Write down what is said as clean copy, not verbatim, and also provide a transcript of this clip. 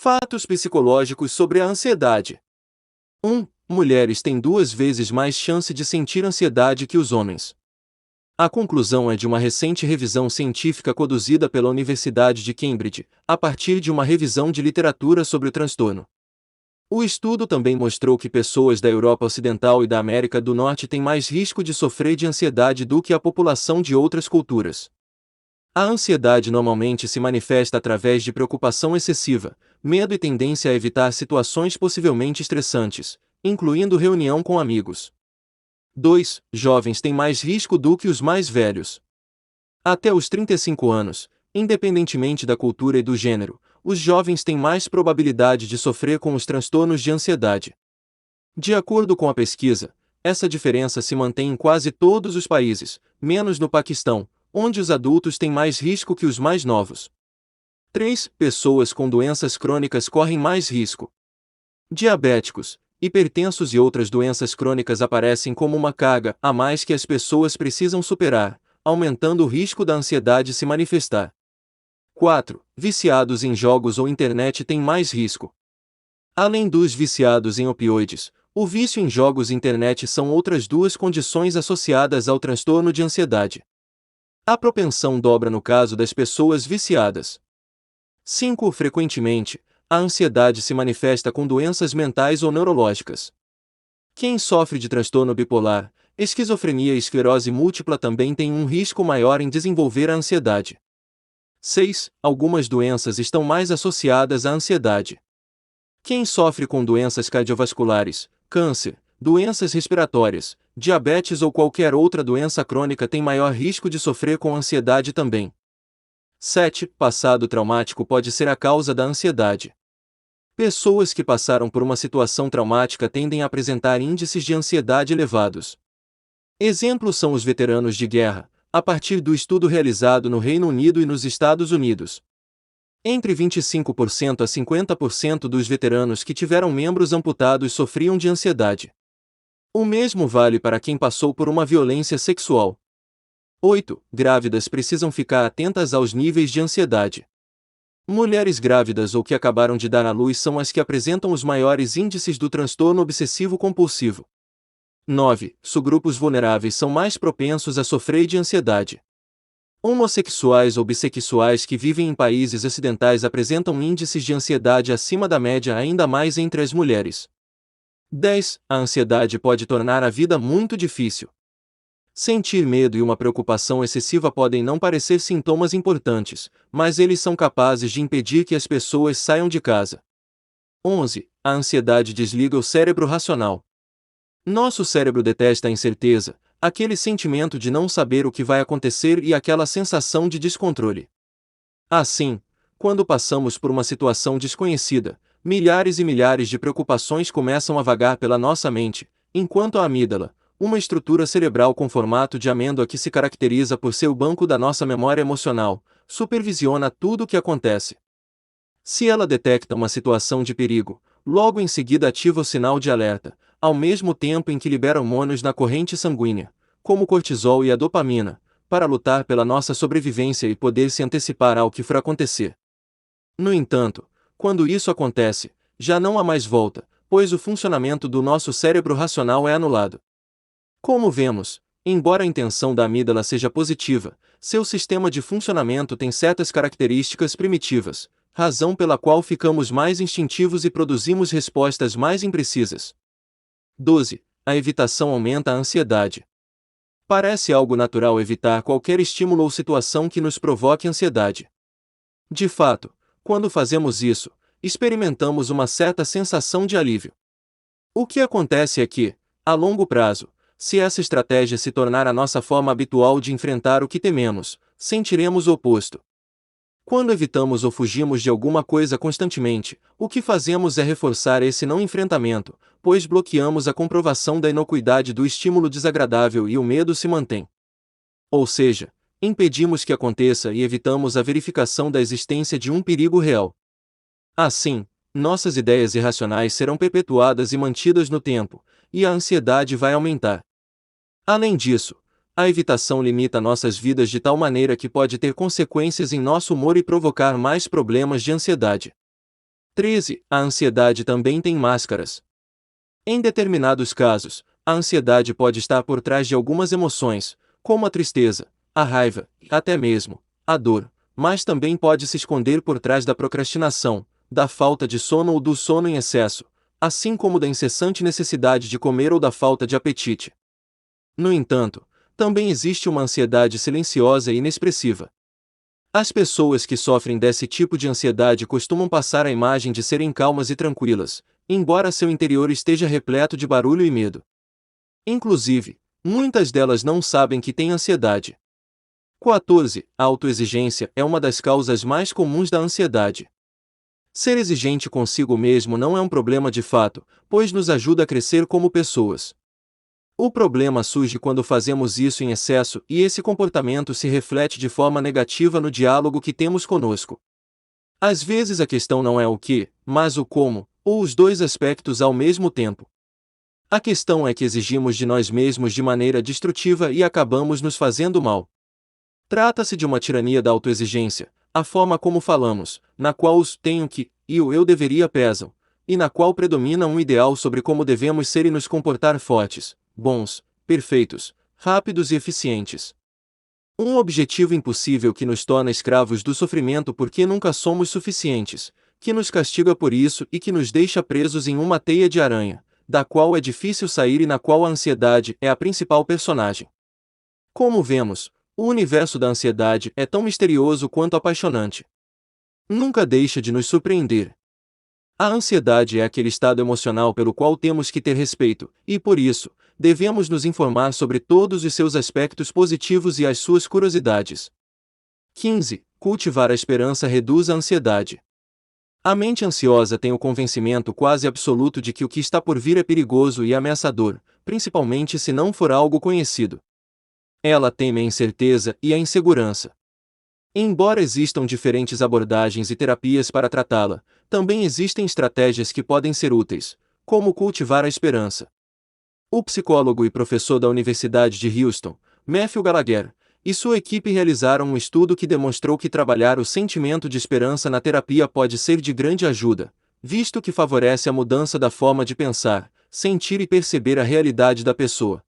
Fatos psicológicos sobre a ansiedade. 1. Mulheres têm 2 vezes mais chance de sentir ansiedade que os homens. A conclusão é de uma recente revisão científica conduzida pela Universidade de Cambridge, a partir de uma revisão de literatura sobre o transtorno. O estudo também mostrou que pessoas da Europa Ocidental e da América do Norte têm mais risco de sofrer de ansiedade do que a população de outras culturas. A ansiedade normalmente se manifesta através de preocupação excessiva, medo e tendência a evitar situações possivelmente estressantes, incluindo reunião com amigos. 2. Jovens têm mais risco do que os mais velhos. Até os 35 anos, independentemente da cultura e do gênero, os jovens têm mais probabilidade de sofrer com os transtornos de ansiedade. De acordo com a pesquisa, essa diferença se mantém em quase todos os países, menos no Paquistão, onde os adultos têm mais risco que os mais novos. 3. Pessoas com doenças crônicas correm mais risco. Diabéticos, hipertensos e outras doenças crônicas aparecem como uma carga a mais que as pessoas precisam superar, aumentando o risco da ansiedade se manifestar. 4. Viciados em jogos ou internet têm mais risco. Além dos viciados em opioides, o vício em jogos e internet são outras 2 condições associadas ao transtorno de ansiedade. A propensão dobra no caso das pessoas viciadas. 5. Frequentemente, a ansiedade se manifesta com doenças mentais ou neurológicas. Quem sofre de transtorno bipolar, esquizofrenia e esclerose múltipla também tem um risco maior em desenvolver a ansiedade. 6. Algumas doenças estão mais associadas à ansiedade. Quem sofre com doenças cardiovasculares, câncer, doenças respiratórias, diabetes ou qualquer outra doença crônica tem maior risco de sofrer com ansiedade também. 7. Passado traumático pode ser a causa da ansiedade. Pessoas que passaram por uma situação traumática tendem a apresentar índices de ansiedade elevados. Exemplos são os veteranos de guerra, a partir do estudo realizado no Reino Unido e nos Estados Unidos. Entre 25% a 50% dos veteranos que tiveram membros amputados sofriam de ansiedade. O mesmo vale para quem passou por uma violência sexual. 8. Grávidas precisam ficar atentas aos níveis de ansiedade. Mulheres grávidas ou que acabaram de dar à luz são as que apresentam os maiores índices do transtorno obsessivo-compulsivo. 9. Subgrupos vulneráveis são mais propensos a sofrer de ansiedade. Homossexuais ou bissexuais que vivem em países ocidentais apresentam índices de ansiedade acima da média ainda mais entre as mulheres. 10. A ansiedade pode tornar a vida muito difícil. Sentir medo e uma preocupação excessiva podem não parecer sintomas importantes, mas eles são capazes de impedir que as pessoas saiam de casa. 11. A ansiedade desliga o cérebro racional. Nosso cérebro detesta a incerteza, aquele sentimento de não saber o que vai acontecer e aquela sensação de descontrole. Assim, quando passamos por uma situação desconhecida, milhares e milhares de preocupações começam a vagar pela nossa mente, enquanto a amígdala, uma estrutura cerebral com formato de amêndoa que se caracteriza por ser o banco da nossa memória emocional, supervisiona tudo o que acontece. Se ela detecta uma situação de perigo, logo em seguida ativa o sinal de alerta, ao mesmo tempo em que libera hormônios na corrente sanguínea, como o cortisol e a dopamina, para lutar pela nossa sobrevivência e poder se antecipar ao que for acontecer. No entanto, quando isso acontece, já não há mais volta, pois o funcionamento do nosso cérebro racional é anulado. Como vemos, embora a intenção da amígdala seja positiva, seu sistema de funcionamento tem certas características primitivas, razão pela qual ficamos mais instintivos e produzimos respostas mais imprecisas. 12. A evitação aumenta a ansiedade. Parece algo natural evitar qualquer estímulo ou situação que nos provoque ansiedade. De fato, quando fazemos isso, experimentamos uma certa sensação de alívio. O que acontece é que, a longo prazo, se essa estratégia se tornar a nossa forma habitual de enfrentar o que tememos, sentiremos o oposto. Quando evitamos ou fugimos de alguma coisa constantemente, o que fazemos é reforçar esse não enfrentamento, pois bloqueamos a comprovação da inocuidade do estímulo desagradável e o medo se mantém. Ou seja, impedimos que aconteça e evitamos a verificação da existência de um perigo real. Assim, nossas ideias irracionais serão perpetuadas e mantidas no tempo, e a ansiedade vai aumentar. Além disso, a evitação limita nossas vidas de tal maneira que pode ter consequências em nosso humor e provocar mais problemas de ansiedade. 13. A ansiedade também tem máscaras. Em determinados casos, a ansiedade pode estar por trás de algumas emoções, como a tristeza, a raiva, até mesmo a dor, mas também pode se esconder por trás da procrastinação, da falta de sono ou do sono em excesso, assim como da incessante necessidade de comer ou da falta de apetite. No entanto, também existe uma ansiedade silenciosa e inexpressiva. As pessoas que sofrem desse tipo de ansiedade costumam passar a imagem de serem calmas e tranquilas, embora seu interior esteja repleto de barulho e medo. Inclusive, muitas delas não sabem que têm ansiedade. 14. A autoexigência é uma das causas mais comuns da ansiedade. Ser exigente consigo mesmo não é um problema de fato, pois nos ajuda a crescer como pessoas. O problema surge quando fazemos isso em excesso e esse comportamento se reflete de forma negativa no diálogo que temos conosco. Às vezes a questão não é o que, mas o como, ou os dois aspectos ao mesmo tempo. A questão é que exigimos de nós mesmos de maneira destrutiva e acabamos nos fazendo mal. Trata-se de uma tirania da autoexigência, a forma como falamos, na qual os tenho que e o eu deveria pesam, e na qual predomina um ideal sobre como devemos ser e nos comportar fortes, bons, perfeitos, rápidos e eficientes. Um objetivo impossível que nos torna escravos do sofrimento porque nunca somos suficientes, que nos castiga por isso e que nos deixa presos em uma teia de aranha, da qual é difícil sair e na qual a ansiedade é a principal personagem. Como vemos, o universo da ansiedade é tão misterioso quanto apaixonante. Nunca deixa de nos surpreender. A ansiedade é aquele estado emocional pelo qual temos que ter respeito, e por isso, devemos nos informar sobre todos os seus aspectos positivos e as suas curiosidades. 15. Cultivar a esperança reduz a ansiedade. A mente ansiosa tem o convencimento quase absoluto de que o que está por vir é perigoso e ameaçador, principalmente se não for algo conhecido. Ela teme a incerteza e a insegurança. Embora existam diferentes abordagens e terapias para tratá-la, também existem estratégias que podem ser úteis, como cultivar a esperança. O psicólogo e professor da Universidade de Houston, Matthew Gallagher, e sua equipe realizaram um estudo que demonstrou que trabalhar o sentimento de esperança na terapia pode ser de grande ajuda, visto que favorece a mudança da forma de pensar, sentir e perceber a realidade da pessoa.